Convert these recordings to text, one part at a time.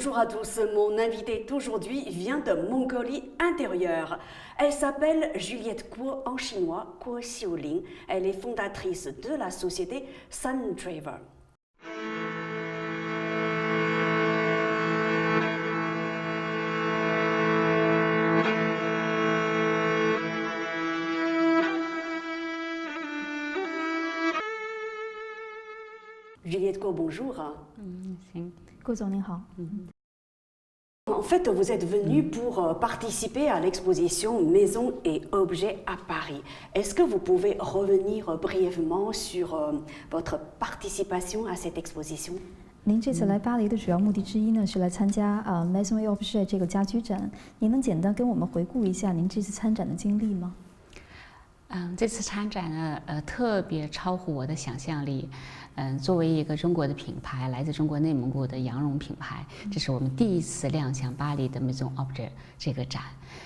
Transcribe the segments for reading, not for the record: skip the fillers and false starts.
bonjour à tous. Mon invitée d'aujourd'hui vient de Mongolie intérieure. Elle s'appelle Juliette Guo, en chinois Guo Xiuling. Elle est fondatrice de la société Sundriver. Juliette Guo, bonjour. En fait, vous êtes venue pour participer à l'exposition Maisons et objets à Paris. Est-ce que vous pouvez revenir brièvement sur votre participation à cette exposition? 您这次来巴黎的主要目的之一呢，是来参加Maison et Objet 这个家居展。您能简单跟我们回顾一下您这次参展的经历吗？这次参展呢，特别超乎我的想象力。作为一个中国的品牌，来自中国内蒙古的羊绒品牌，这是我们第一次亮相巴黎的 Maison Objet 这个展。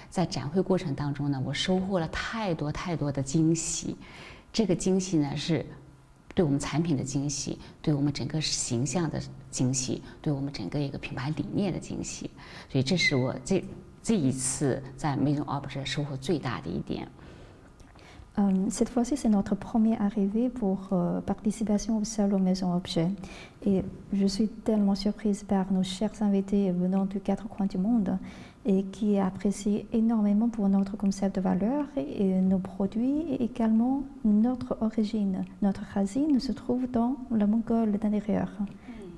在展会过程当中呢，我收获了太多的惊喜。这个惊喜呢，是对我们产品的惊喜，对我们整个形象的惊喜，对我们整个一个品牌理念的惊喜。所以这是我这一次在 Maison Objet 收获最大的一点。Cette fois-ci, c'est notre première arrivée pour participation au salon Maison Objet. Et je suis tellement surprise par nos chers invités venant de quatre coins du monde et qui apprécient énormément pour notre concept de valeur et nos produits et également notre origine. Notre racine se trouve dans la Mongolie d'intérieur.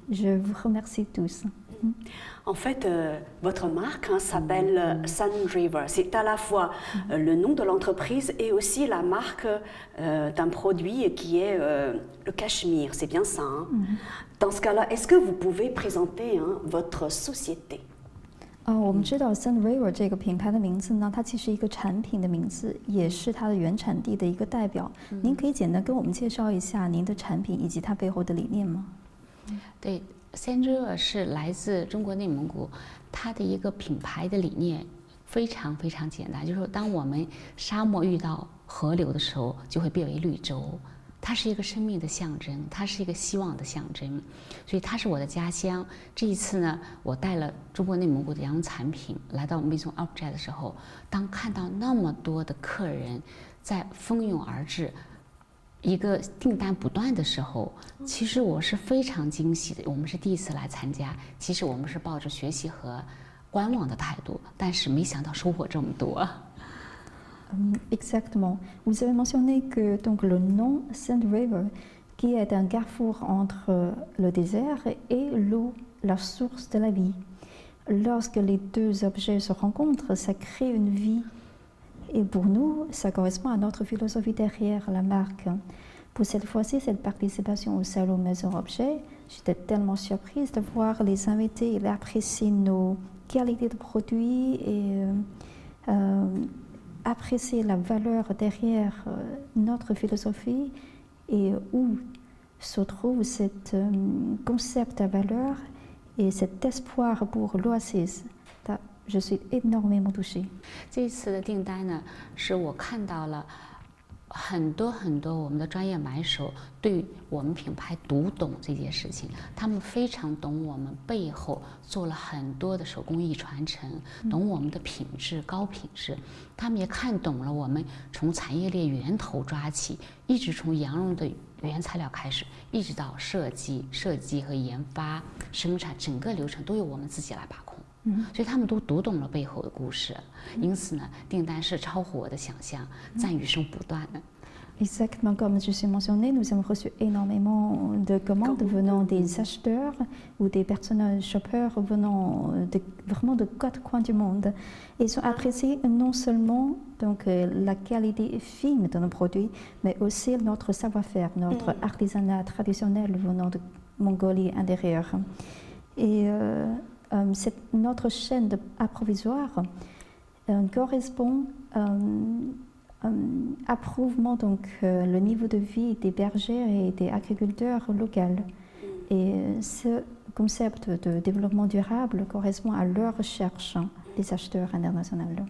Je vous remercie tous. En fait, votre marque s'appelle Sundriver. C'est à la fois le nom de l'entreprise et aussi la marque d'un produit qui est le cachemire. C'est bien ça. Dans ce cas-là, est-ce que vous pouvez présenter votre société? 我们知道 Sundriver 这个品牌的名字呢，它既是一个产品的名字，也是它的原产地的一个代表。您可以简单跟我们介绍一下您的产品以及它背后的理念吗？对。Sundriver 是来自中国内蒙古，它的一个品牌的理念非常简单，就是说当我们沙漠遇到河流的时候，就会变为绿洲。它是一个生命的象征，它是一个希望的象征，所以它是我的家乡。这一次呢，我带了中国内蒙古的羊绒产品来到 Maison Objet 的时候，当看到那么多的客人在蜂拥而至，一个订单不断的时候，其实我是非常惊喜的。我们是第一次来参加，其实我们是抱着学习和观望的态度，但是没想到收获这么多。Exactement. Vous avez mentionné que donc le nom Sundriver, qui est un carrefour entre le désert et l'eau, la source de la vie. Lorsque les deux objets se rencontrent, ça crée une vie. Et pour nous, ça correspond à notre philosophie derrière la marque. Pour cette fois-ci, cette participation au salon Maison Objet, j'étais tellement surprise de voir les invités apprécier nos qualités de produits et apprécier la valeur derrière notre philosophie et où se trouve ce concept à valeur et cet espoir pour l'oasis. Je suis énormément touchée. 这次的订单呢，是我看到了很多我们的专业买手对我们品牌读懂这件事情，他们非常懂我们背后做了很多的手工艺传承，懂我们的品质高品质，他们也看懂了我们从产业链源头抓起，一直从羊绒的原材料开始，一直到设计和研发、生产整个流程都由我们自己来把控。所以他们都读懂了背后的故事，因此呢，订单是超乎我的想象，赞誉声不断的。Exactement comme je suis mentionné, nous avons reçu énormément de commandes venant des acheteurs ou des personnes shoppers venant vraiment de quatre coins du monde. Ils ont apprécié non seulement donc, la qualité fine de nos produits, mais aussi notre savoir-faire, notre artisanat traditionnel venant de Mongolie intérieure. Et notre chaîne d'approvisionnement correspond approuvement donc le niveau de vie des bergers et des agriculteurs locaux. Et ce concept de développement durable correspond à leur recherche des acheteurs internationaux.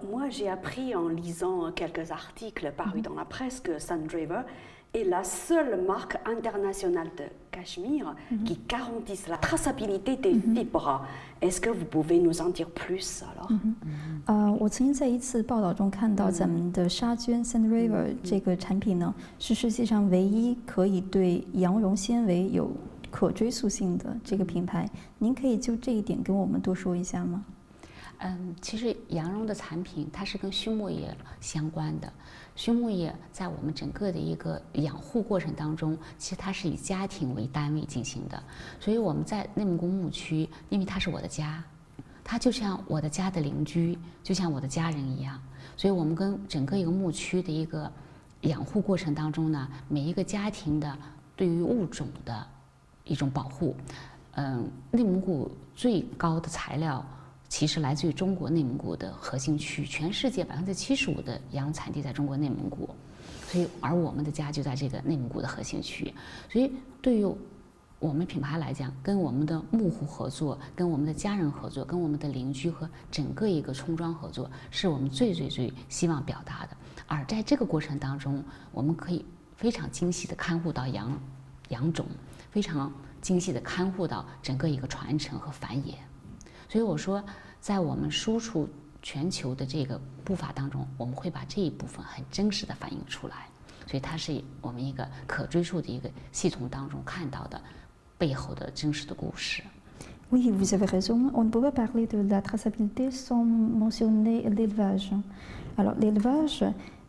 moi, j'ai appris en lisant quelques articles parus dans la presse que Sundraver est la seule marque internationale de cachemire qui garantisse la traçabilité des fibres. Est-ce que vous pouvez nous en dire plus alors 我曾经在一次报道中看到，咱们的纱绢 Sundraver 这个产品呢，是世界上唯一可以对羊绒纤维有可追溯性的这个品牌。您可以就这一点跟我们多说一下吗？其实羊绒的产品它是跟畜牧业相关的，畜牧业在我们整个的一个养护过程当中，其实它是以家庭为单位进行的，所以我们在内蒙古牧区，因为它是我的家，它就像我的家的邻居，就像我的家人一样，所以我们跟整个一个牧区的一个养护过程当中呢，每一个家庭的对于物种的一种保护，内蒙古最高的材料。其实来自于中国内蒙古的核心区，全世界75%的羊产地在中国内蒙古，所以而我们的家就在这个内蒙古的核心区，所以对于我们品牌来讲，跟我们的牧户合作，跟我们的家人合作，跟我们的邻居和整个一个村庄合作，是我们最希望表达的。而在这个过程当中，我们可以非常精细的看护到羊种，非常精细的看护到整个一个传承和繁衍。所以我说，在我们输出全球的这个步伐当中，我们会把这一部分很真实的反映出来。所以它是我们一个可追溯的一个系统当中看到的背后的真实的故事。Oui, vous avez raison. On ne peut pas parler de la traçabilité sans mentionner l'élevage. Alors, l'élevage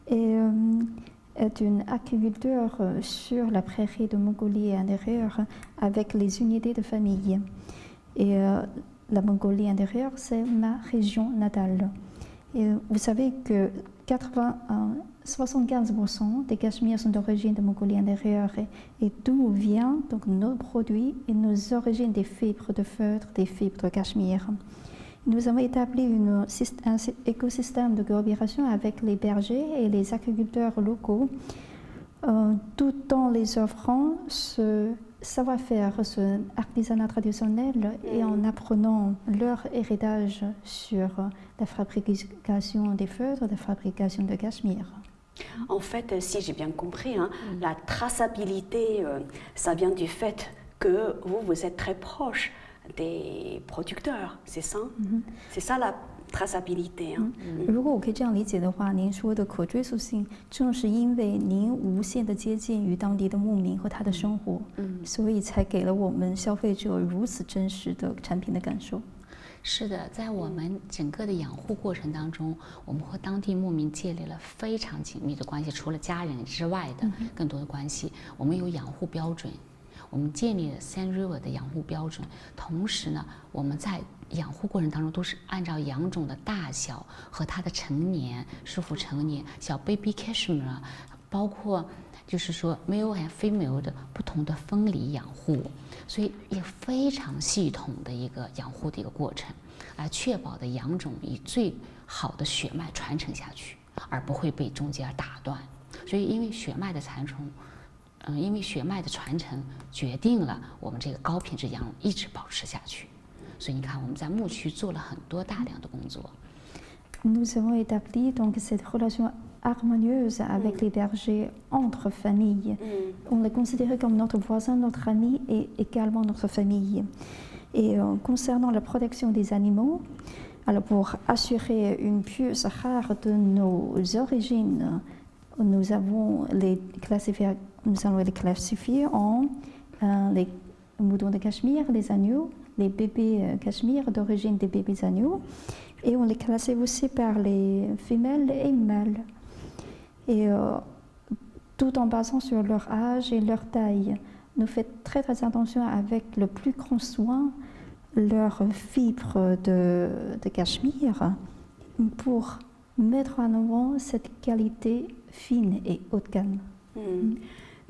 est une agriculture sur la prairie de Mongolie intérieure avec les unités de famille. Et la Mongolie intérieure, c'est ma région natale. Et vous savez que 75% des cachemires sont d'origine de Mongolie intérieure et d'où viennent donc nos produits et nos origines des fibres de feutre, des fibres de cachemire. Nous avons établi un écosystème de coopération avec les bergers et les agriculteurs locaux, tout en les offrant ce savoir-faire, ce artisanat traditionnel et en apprenant leur héritage sur la fabrication des feutres, la fabrication de cachemire. En fait, si j'ai bien compris, la traçabilité, ça vient du fait que vous êtes très proche des producteurs, c'est ça C'est ça la traçabilité. 如果我可以这样理解的话，您说的可追溯性，正是因为您无限的接近于当地的牧民和他的生活，所以才给了我们消费者如此真实的产品的感受。是的，在我们整个的养护过程当中，我们和当地牧民建立了非常紧密的关系，除了家人之外的更多的关系。我们有养护标准，我们建立了 Sundraver 的养护标准，同时呢，我们在养护过程当中都是按照羊种的大小和它的成年是否成年，小 baby cashmere， 包括就是说 male and female 的不同的分离养护，所以也非常系统的一个养护的一个过程，来确保的羊种以最好的血脉传承下去，而不会被中间打断。所以因为血脉的传承决定了我们这个高品质羊绒一直保持下去。所以你看，我们在牧区做了很多大量的工作。Nous avons établi donc cette relation harmonieuse avec les bergers entre familles. On les considérait comme notre voisin, notre ami et également notre famille. Et concernant la protection des animaux, alors pour assurer une puce rare de nos origines, nous allons les classifier en les moutons de Cachemire, les agneaux, les bébés cachemire d'origine des bébés agneaux, et on les classait aussi par les femelles et mâles, et tout en basant sur leur âge et leur taille. Nous faisons très attention avec le plus grand soin leurs fibres de cachemire pour mettre en avant cette qualité fine et haut de gamme.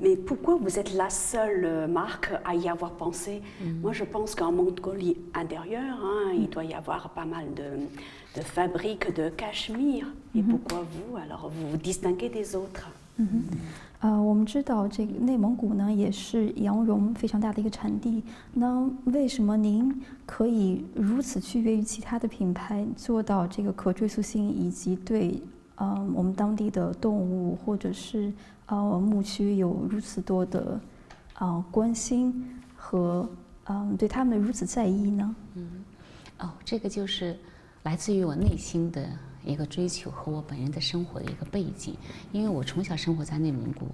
Mais pourquoi vous êtes la seule marque à y avoir pensé Moi, je pense qu'en Mongolie intérieure, il doit y avoir pas mal de fabriques de cachemire. Et pourquoi vous, alors, vous vous distinguez des autres 我们知道这个内蒙古呢也是羊绒非常大的一个产地。那为什么您可以如此区别于其他的品牌，做到这个可追溯性，以及对我们当地的动物或者是牧区有如此多的关心和对他们如此在意呢？这个就是来自于我内心的一个追求和我本人的生活的一个背景。因为我从小生活在内蒙古，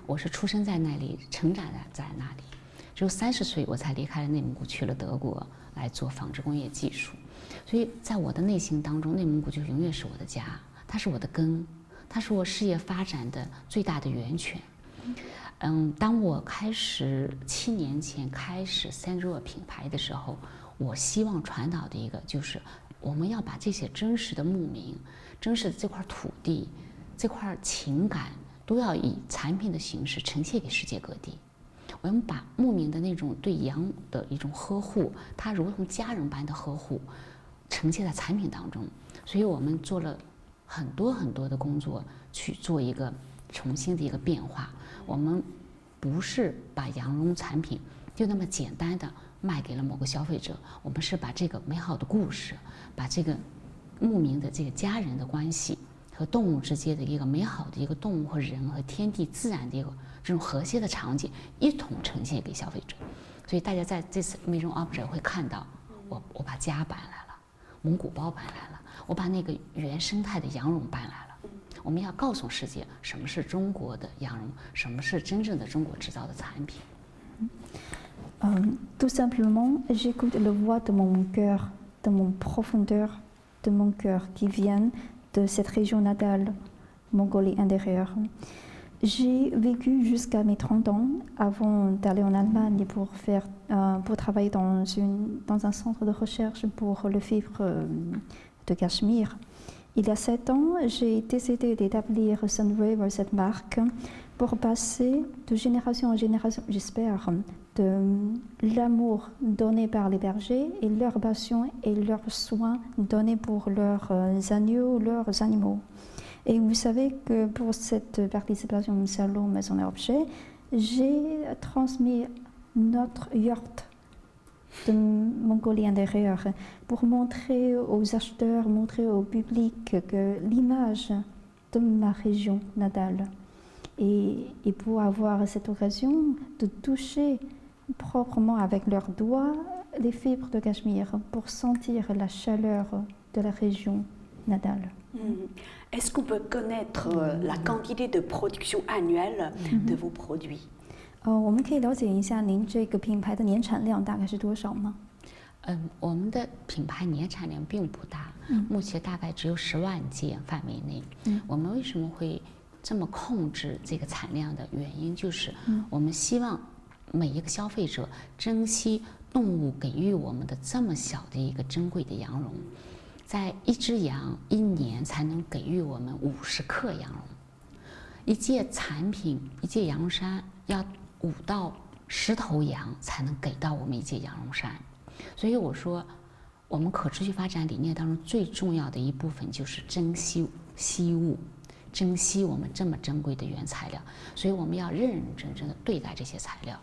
我是出生在那里，成长在那里，只有30岁我才离开了内蒙古，去了德国来做纺织工业技术。所以在我的内心当中，内蒙古就永远是我的家，它是我的根，它是我事业发展的最大的源泉。当我7年前开始Saint-Roch品牌的时候，我希望传导的一个就是我们要把这些真实的牧民、真实的这块土地、这块情感，都要以产品的形式呈现给世界各地。我们把牧民的那种对羊的一种呵护，它如同家人般的呵护，呈现在产品当中。所以我们做了很多的工作，去做一个重新的一个变化。我们不是把羊绒产品就那么简单的卖给了某个消费者，我们是把这个美好的故事，把这个牧民的这个家人的关系和动物之间的一个美好的一个动物和人和天地自然的一个这种和谐的场景一同呈现给消费者。所以大家在这次Maison Objet会看到我把家搬来了，蒙古包搬来了，我把那个原生态的羊绒搬来了。我们要告诉世界什么是中国的羊绒，什么是真正的中国制造的产品。Tout simplement, j'écoute la voix de mon cœur, de mon profondeur, de mon cœur qui viennent de cette région natale, Mongolie intérieure. J'ai vécu jusqu'à mes 30 ans avant d'aller en Allemagne pour travailler dans un centre de recherche pour le fibre de Cachemire. Il y a 7 ans, j'ai décidé d'établir Sunriver, cette marque, pour passer de génération en génération, j'espère, de l'amour donné par les bergers et leur passion et leurs soins donnés pour leurs agneaux, leurs animaux. Et vous savez que pour cette participation au salon Maison Objet, j'ai transmis notre yacht de Mongolie intérieure pour montrer aux acheteurs, montrer au public que l'image de ma région natale. Et pour avoir cette occasion de toucher proprement avec leurs doigts les fibres de Cachemire pour sentir la chaleur de la région natale. Est-ce qu'on peut connaître la quantité de production annuelle de vos produits? 我们可以了解一下您这个品牌的年产量大概是多少吗？我们的品牌年产量并不大，目前大概只有10万件范围内。我们为什么会这么控制这个产量的原因，就是我们希望每一个消费者珍惜动物给予我们的这么小的一个珍贵的羊绒。在一只羊1年才能给予我们50克羊绒，一件产品一件羊绒衫要5到10头羊才能给到我们一件羊绒衫。所以我说，我们可持续发展理念当中最重要的一部分就是珍惜惜物，珍惜我们这么珍贵的原材料。所以我们要认认真真的对待这些材料。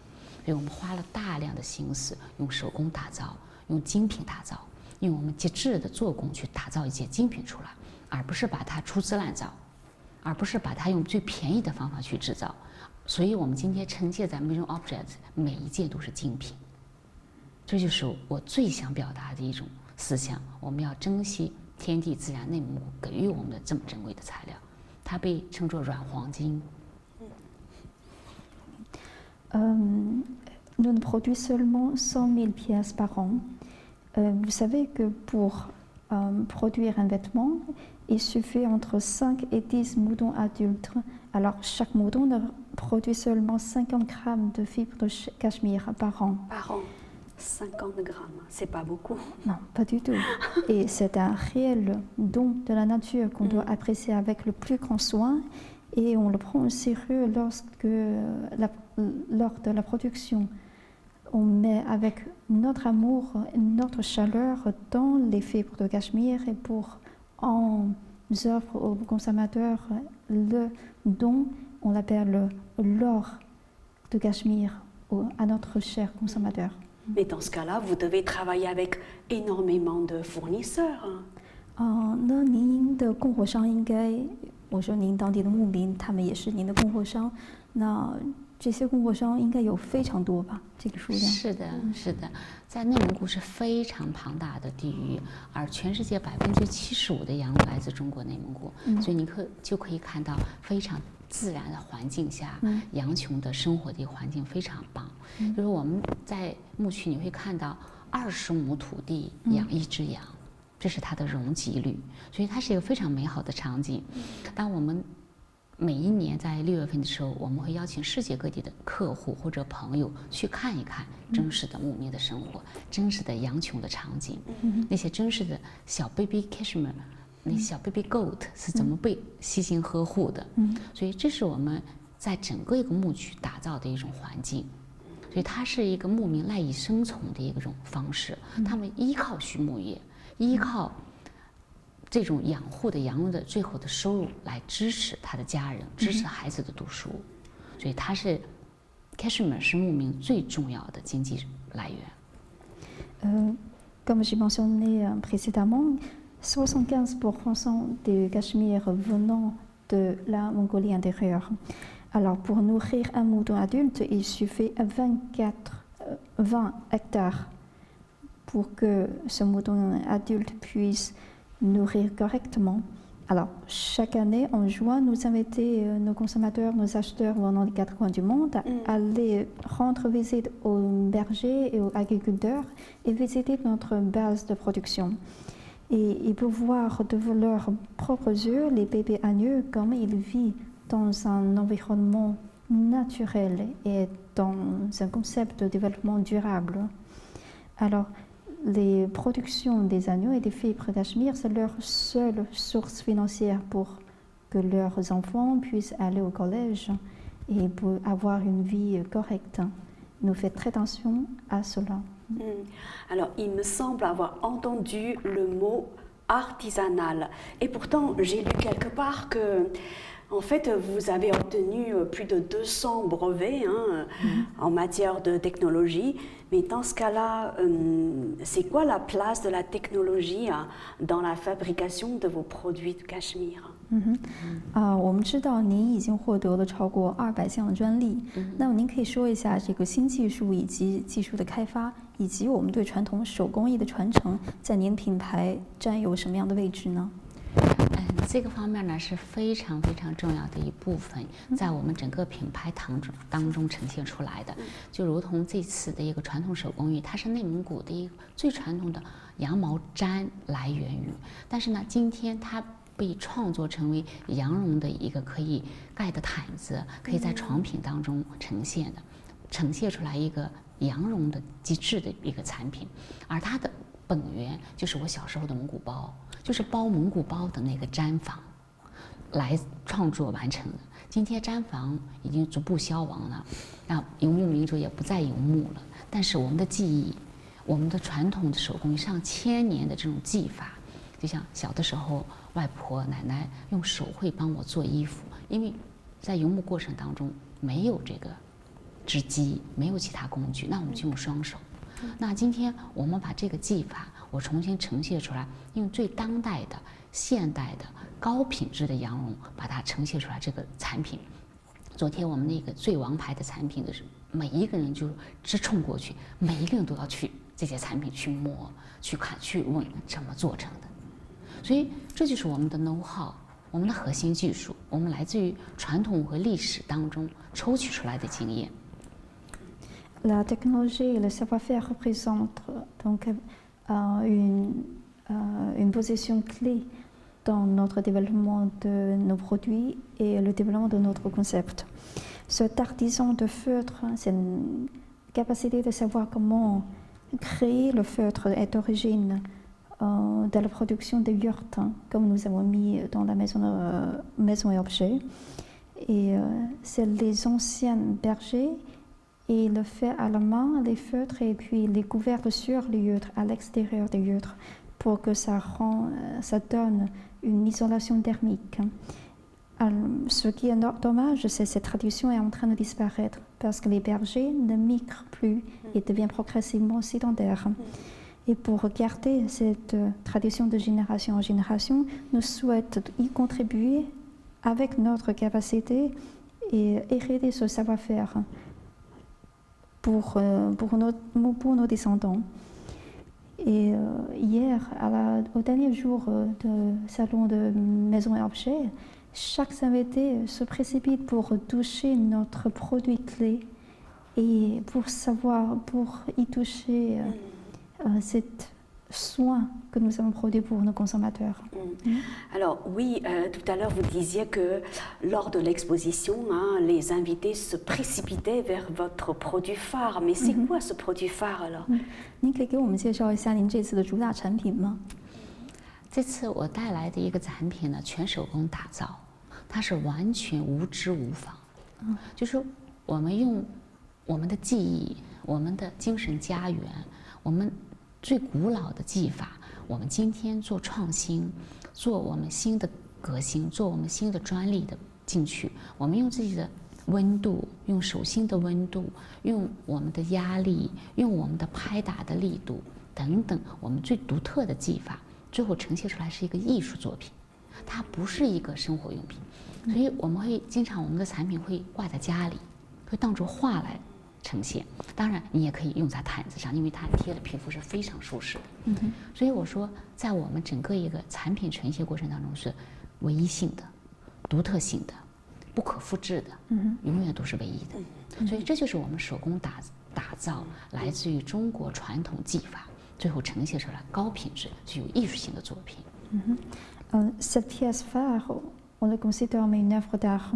所以我们花了大量的心思，用手工打造，用精品打造，用我们极致的做工去打造一件精品出来，而不是把它粗制滥造，而不是把它用最便宜的方法去制造。所以我们今天呈现在 Maison Objet 每一件都是精品。这就是我最想表达的一种思想，我们要珍惜天地自然内蒙古给予我们的这么珍贵的材料，它被称作软黄金。Nous ne produisons seulement 100 000 pièces par an. Vous savez que pour produire un vêtement, il suffit entre 5 et 10 moutons adultes. Alors chaque mouton ne produit seulement 50 grammes de fibres de cachemire par an. Par an, 50 grammes, c'est pas beaucoup. Non, pas du tout. Et c'est un réel don de la nature qu'on doit apprécier avec le plus grand soin. Et on le prend au sérieux lors de la production. On met avec notre amour, notre chaleur dans les fibres de cachemire et on offre aux consommateurs le don, on l'appelle l'or de Cachemire à notre cher consommateur. Mais dans ce cas-là, vous devez travailler avec énormément de fournisseurs. 那您的供货商应该，我说您当地的牧民，他们也是您的供货商，那这些供货商应该有非常多吧？这个数量？是的，是的，在内蒙古是非常庞大的地域，而全世界75%的羊肉来自中国内蒙古，所以你就可以看到非常自然的环境下，羊群的生活的一个环境非常棒。就是我们在牧区你会看到20亩土地养1只羊，这是它的容积率，所以它是一个非常美好的场景。当我们每一年在6月份的时候，我们会邀请世界各地的客户或者朋友去看一看真实的牧民的生活，真实的羊群的场景，那些真实的小 baby cashmere， 那小 baby goat 是怎么被悉心呵护的。所以这是我们在整个一个牧区打造的一种环境。所以它是一个牧民赖以生存的一种方式，他们依靠畜牧业，依靠这种养护的羊肉的最后的收入来支持他的家人，支持孩子的读书，所以它是 cashmere 是牧民最重要的经济来源。Comme j'ai mentionné précédemment, 75% du cachemire venant de la Mongolie intérieure. Alors pour nourrir un mouton adulte, il suffit 20 hectares pour que ce mouton adulte puisse nourrir correctement. Alors, chaque année, en juin, nous invitons nos consommateurs, nos acheteurs venant des 4 coins du monde à aller rendre visite aux bergers et aux agriculteurs et visiter notre base de production. Et ils peuvent voir de leurs propres yeux les bébés agneaux comme ils vivent dans un environnement naturel et dans un concept de développement durable. Alors, les productions des agneaux et des fibres cachemire, c'est leur seule source financière pour que leurs enfants puissent aller au collège et pour avoir une vie correcte. Nous faisons très attention à cela. Alors, il me semble avoir entendu le mot artisanal. Et pourtant, j'ai lu quelque part que, en fait, vous avez obtenu plus de 200 brevets en matière de technologie. Mais dans ce cas-là, c'est quoi la place de la technologie dans la fabrication de vos produits de cachemire? 我们知道您已经获得了超过200项专利，那么您可以说一下这个新技术以及技术的开发，以及我们对传统手工艺的传承，在您品牌占有什么样的位置呢？这个方面呢是非常非常重要的一部分，在我们整个品牌当中呈现出来的，就如同这次的一个传统手工艺，它是内蒙古的一个最传统的羊毛毡来源于，但是呢，今天它被创作成为羊绒的一个可以盖的毯子，可以在床品当中呈现出来一个羊绒的极致的一个产品，而它的本源就是我小时候的蒙古包，就是包蒙古包的那个毡房来创作完成的。今天毡房已经逐步消亡了，那游牧民族也不再游牧了，但是我们的技艺，我们的传统的手工艺上千年的这种技法，就像小的时候外婆奶奶用手绘帮我做衣服，因为在游牧过程当中没有这个织机，没有其他工具，那我们就用双手。那今天我们把这个技法我重新呈现出来，用最当代的现代的高品质的羊绒把它呈现出来这个产品。昨天我们那个最王牌的产品的是每一个人就直冲过去，每一个人都要去这些产品去摸去看去问怎么做成的，所以这就是我们的 know how， 我们的核心技术，我们来自于传统和历史当中抽取出来的经验。La technologie et le savoir-faire représentent donc une position clé dans notre développement de nos produits et le développement de notre concept. Cet artisan de feutre, c'est une capacité de savoir comment créer le feutre est d'origine de la production des yurts, comme nous avons mis dans la maison et objets. Et c'est les anciens bergers. Et il le fait à la main, les feutres, et puis les couvercles sur les yurts, à l'extérieur des yurts, pour que ça donne une isolation thermique. Ce qui est dommage, c'est que cette tradition est en train de disparaître parce que les bergers ne migrent plus et deviennent progressivement sédentaires. Et pour garder cette tradition de génération en génération, nous souhaitons y contribuer avec notre capacité et hériter ce savoir-faire pour nos descendants. Et hier, au dernier jour du salon de Maison et Objets, chaque invité se précipite pour toucher notre produit clé et pour y toucher cet soin que nous avons produit pour nos consommateurs. Alors oui, tout à l'heure vous disiez que lors de l'exposition, les invités se précipitaient vers votre produit phare. Mais c'est quoi ce produit phare alors？ 您可以给我们介绍一下您这次的主打产品吗？这次我带来的一个产品呢，全手工打造，它是完全无脂无仿。就是我们用我们的技艺，我们的精神家园，我们最古老的技法，我们今天做创新，做我们新的革新，做我们新的专利的进去。我们用自己的温度，用手心的温度，用我们的压力，用我们的拍打的力度等等，我们最独特的技法，最后呈现出来是一个艺术作品，它不是一个生活用品。所以我们会经常我们的产品会挂在家里，会当作画来呈现。当然你也可以用在毯子上，因为它贴的皮肤是非常舒适的。所以我说，在我们整个一个产品呈现过程当中是唯一性的、独特性的、不可复制的，永远都是唯一的。所以这就是我们手工打造来自于中国传统技法，最后呈现出来高品质、具有艺术性的作品。Cette pièce phare, on le considère comme une œuvre d'art.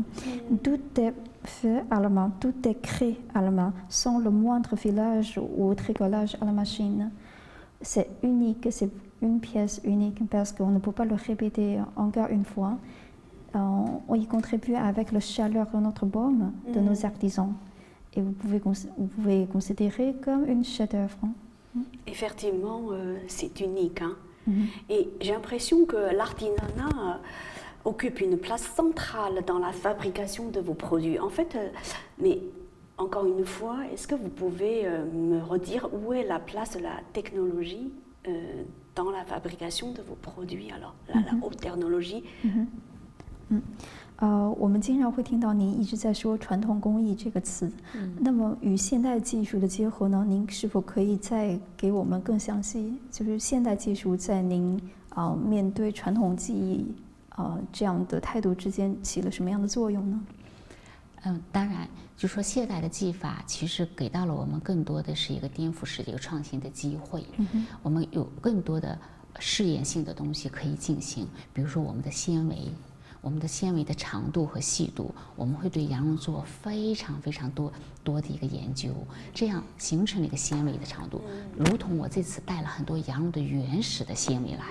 Tout est fait à la main, tout est créé à la main, sans le moindre filage ou tricolage à la machine. C'est unique, c'est une pièce unique parce qu'on ne peut pas le répéter encore une fois. On y contribue avec la chaleur de notre baume, de nos artisans. Et vous pouvez considérer comme une chef-d'œuvre. Effectivement, c'est unique. Et j'ai l'impression que l'artisanat occupe une place centrale dans la fabrication de vos produits. En fait, mais encore une fois, est-ce que vous pouvez me redire où est la place de la technologie dans la fabrication de vos produits? Alors, la haute technologie. 我们经常会听到您一直在说传统工艺这个词，那么与现代技术的结合呢？您是否可以再给我们更详细？就是现代技术在您面对传统技艺这样的态度之间起了什么样的作用呢？当然，就说现代的技法其实给到了我们更多的是一个颠覆式的一个创新的机会。我们有更多的试验性的东西可以进行，比如说我们的纤维。我们的纤维的长度和细度，我们会对羊绒做非常非常多的一个研究，这样形成了一个纤维的长度。如同我这次带了很多羊绒的原始的纤维来，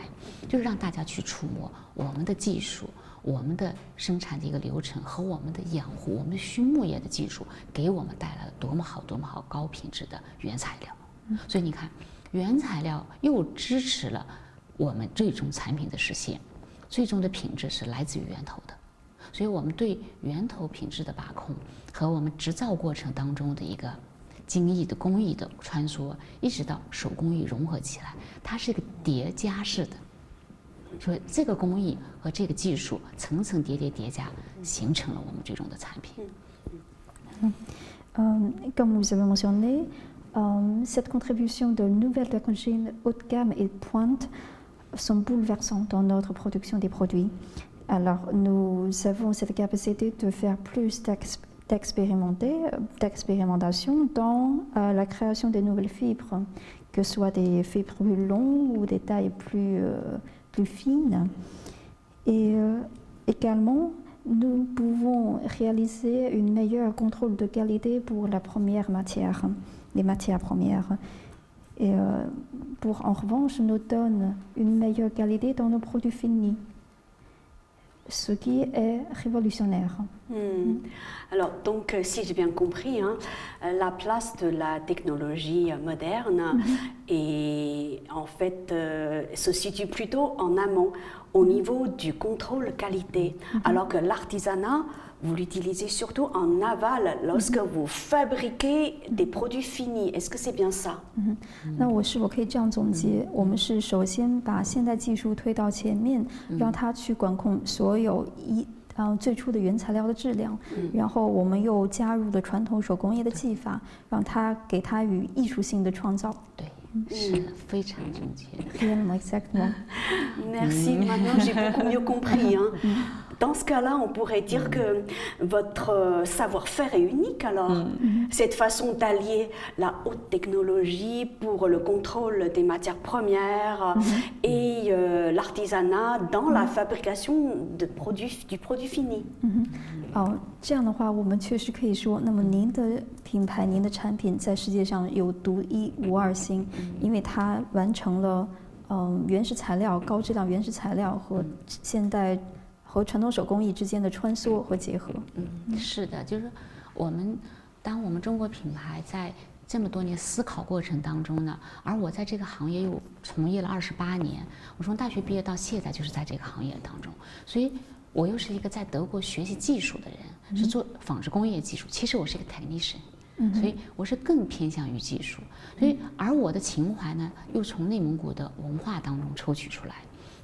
就是让大家去触摸我们的技术、我们的生产的一个流程和我们的养护、我们的畜牧业的技术，给我们带来了多么好高品质的原材料。所以你看，原材料又支持了我们最终产品的实现。最终的品质是来自于源头的，所以我们对源头品质的把控和我们制造过程当中的一个精益的工艺的穿梭，一直到手工艺融合起来，它是一个叠加式的，所以这个工艺和这个技术层层叠加，形成了我们最终的产品。Comme vous avez mentionné, cette contribution de nouvelles technologies haut de gamme et de pointe sont bouleversantes dans notre production des produits. Alors, nous avons cette capacité de faire plus d'expérimentation dans la création de nouvelles fibres, que ce soit des fibres plus longues ou des tailles plus fines. Et également, nous pouvons réaliser un meilleur contrôle de qualité pour la première matière, les matières premières. Et pour en revanche nous donne une meilleure qualité dans nos produits finis, ce qui est révolutionnaire. Alors, donc, si j'ai bien compris, hein, la place de la technologie moderne est, en fait, se situe plutôt en amont, au niveau du contrôle qualité, alors que l'artisanat, vous l'utilisez surtout en aval lorsque vous fabriquez des produits finis. Est-ce que c'est bien ça? 那我是否可以这样总结？我们是首先把现代技术推到前面，让它去管控所有最初的原材料的质量，然后我们又加入了传统手工业的技法，让它给它与艺术性的创造。对，是非常正确。Exactement. Merci, maintenant j'ai beaucoup mieux compris. Hein. Dans ce cas-là, on pourrait dire que votre savoir-faire est unique alors. Cette façon d'allier la haute technologie pour le contrôle des matières premières et l'artisanat dans la fabrication du produit fini. 这样的话，我们确实可以说，那么您的品牌、您的产品在世界上有独一无二性，因为它完成了原始材料、高质量原始材料和现代和传统手工艺之间的穿梭和结合。是的，就是当我们中国品牌在这么多年思考过程当中呢，而我在这个行业又从业了28年，我从大学毕业到现在就是在这个行业当中，所以我又是一个在德国学习技术的人，是做纺织工业技术。其实我是一个 technician，所以我是更偏向于技术。所以而我的情怀呢，又从内蒙古的文化当中抽取出来。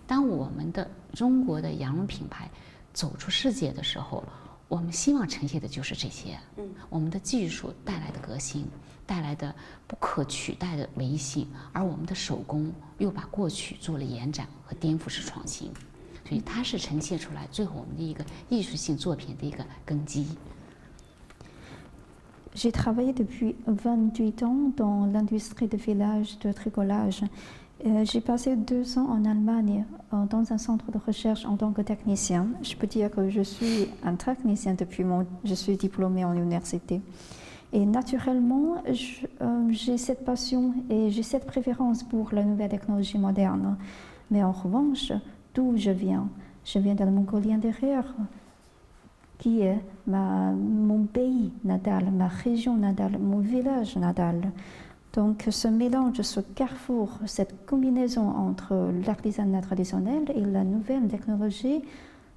当我们的中国的羊绒品牌走出世界的时候，我们希望呈现的就是这些。我们的技术带来的革新，带来的不可取代的唯一性，而我们的手工又把过去做了延展和颠覆式创新。所以它是呈现出来最后我们的一个艺术性作品的一个根基。J'ai travaillé depuis 28 ans dans l'industrie de filage, de tricolage. J'ai passé 2 ans en Allemagne dans un centre de recherche en tant que technicien. Je peux dire que je suis un technicien depuis je suis diplômée en université. Et naturellement, j'ai cette passion et j'ai cette préférence pour la nouvelle technologie moderne. Mais en revanche, d'où je viens de la Mongolie intérieure, qui est mon pays natal, ma région natale, mon village natal. Donc ce mélange, ce carrefour, cette combinaison entre l'artisanat traditionnel et la nouvelle technologie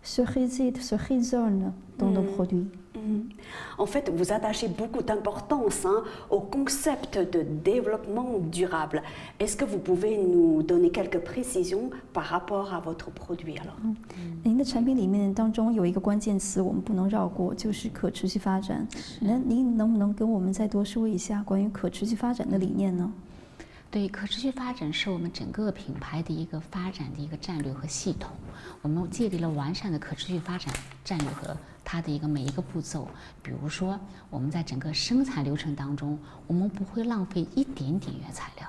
se résonne dans nos produits. En fait, vous attachez beaucoup d'importance au concept de développement durable. Est-ce que vous pouvez nous donner quelques précisions par rapport à votre produit alors? 您的产品里面当中有一个关键词，我们不能绕过，就是可持续发展。那您能不能跟我们再多说一下关于可持续发展的理念呢？对，可持续发展是我们整个品牌的一个发展的一个战略和系统。我们建立了完善的可持续发展战略和它的一个每一个步骤。比如说，我们在整个生产流程当中，我们不会浪费一点点原材料。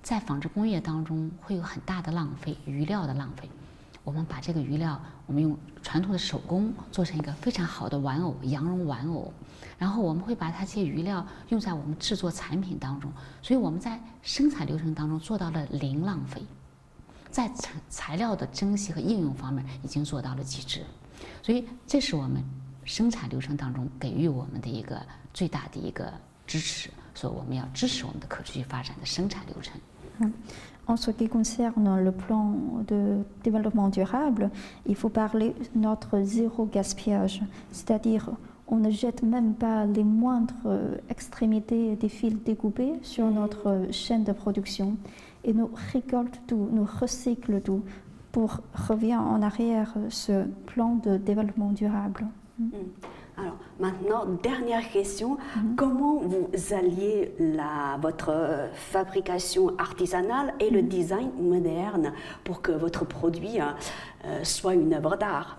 在纺织工业当中会有很大的浪费，余料的浪费。我们把这个余料，我们用传统的手工做成一个非常好的玩偶，羊绒玩偶。然后我们会把它这些余料用在我们制作产品当中，所以我们在生产流程当中做到了零浪费，在材料的珍惜和应用方面已经做到了极致，所以这是我们生产流程当中给予我们的一个最大的一个支持，所以我们要支持我们的可持续发展的生产流程。En ce qui concerne le plan de développement durable, il faut parler de notre zéro gaspillage, c'est-à-dire on ne jette même pas les moindres extrémités des fils découpés sur notre chaîne de production et nous récolte tout, nous recycle tout pour revenir en arrière ce plan de développement durable. Alors maintenant, dernière question, comment vous alliez votre fabrication artisanale et le design moderne pour que votre produit soit une œuvre d'art?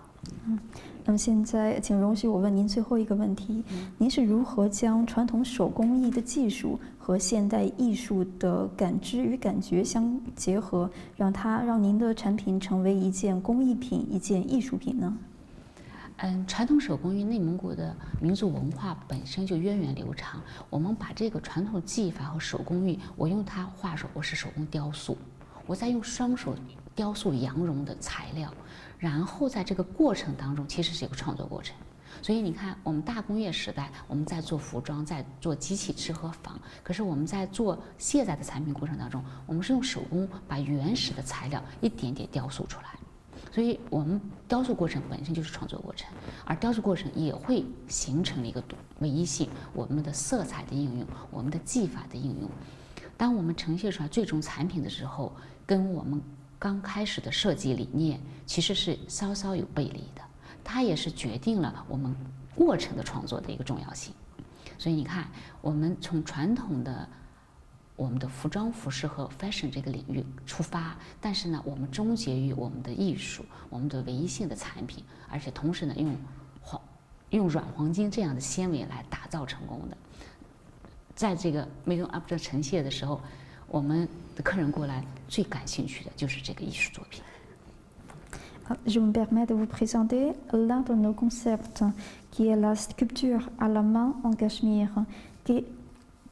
那么现在，请容许我问您最后一个问题：您是如何将传统手工艺的技术和现代艺术的感知与感觉相结合，让您的产品成为一件工艺品、一件艺术品呢？传统手工艺，内蒙古的民族文化本身就源远流长。我们把这个传统技法和手工艺，我用它话说，我是手工雕塑，我在用双手雕塑羊绒的材料，然后在这个过程当中，其实是一个创作过程。所以你看，我们大工业时代，我们在做服装，在做机器吃和纺，可是我们在做现在的产品过程当中，我们是用手工把原始的材料一点点雕塑出来。所以我们雕塑过程本身就是创作过程，而雕塑过程也会形成了一个唯一性，我们的色彩的应用，我们的技法的应用。当我们呈现出来最终产品的时候，跟我们刚开始的设计理念其实是稍稍有背离的，它也是决定了我们过程的创作的一个重要性。所以你看，我们从传统的我们的服装服饰和 fashion 这个领域出发，但是呢，我们终结于我们的艺术，我们的唯一性的产品，而且同时呢，用软黄金这样的纤维来打造成功的。在这个 Maison Objet 呈现的时候，我们的客人过来最感兴趣的就是这个艺术作品。Je me permets de vous présenter l'un de nos concepts, qui est la sculpture à la main en cachemire, qui,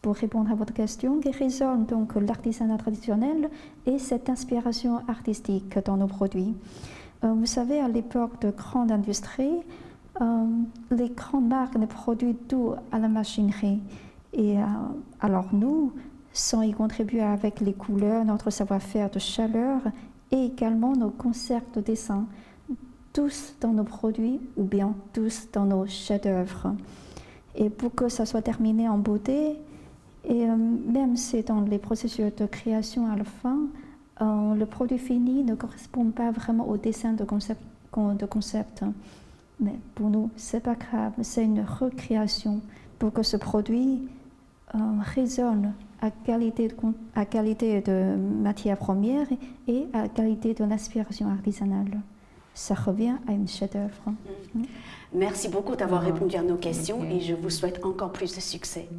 pour répondre à votre question, qui résonne donc l'artisanat traditionnel et cette inspiration artistique dans nos produits. Vous savez, à l'époque de grande industrie, les grandes marques ne produisent tout à la machinerie. Et alors nous, sans y contribuer avec les couleurs, notre savoir-faire de chaleur et également nos concepts de dessin, tous dans nos produits ou bien tous dans nos chefs-d'œuvre. Et pour que ça soit terminé en beauté, et même si dans les processus de création à la fin, le produit fini ne correspond pas vraiment au dessin de concept. Mais pour nous, c'est pas grave, c'est une recréation pour que ce produit résonne à qualité de matière première et à qualité de l'inspiration artisanale. Ça revient à une chef-d'œuvre. Merci beaucoup d'avoir répondu à nos questions et je vous souhaite encore plus de succès.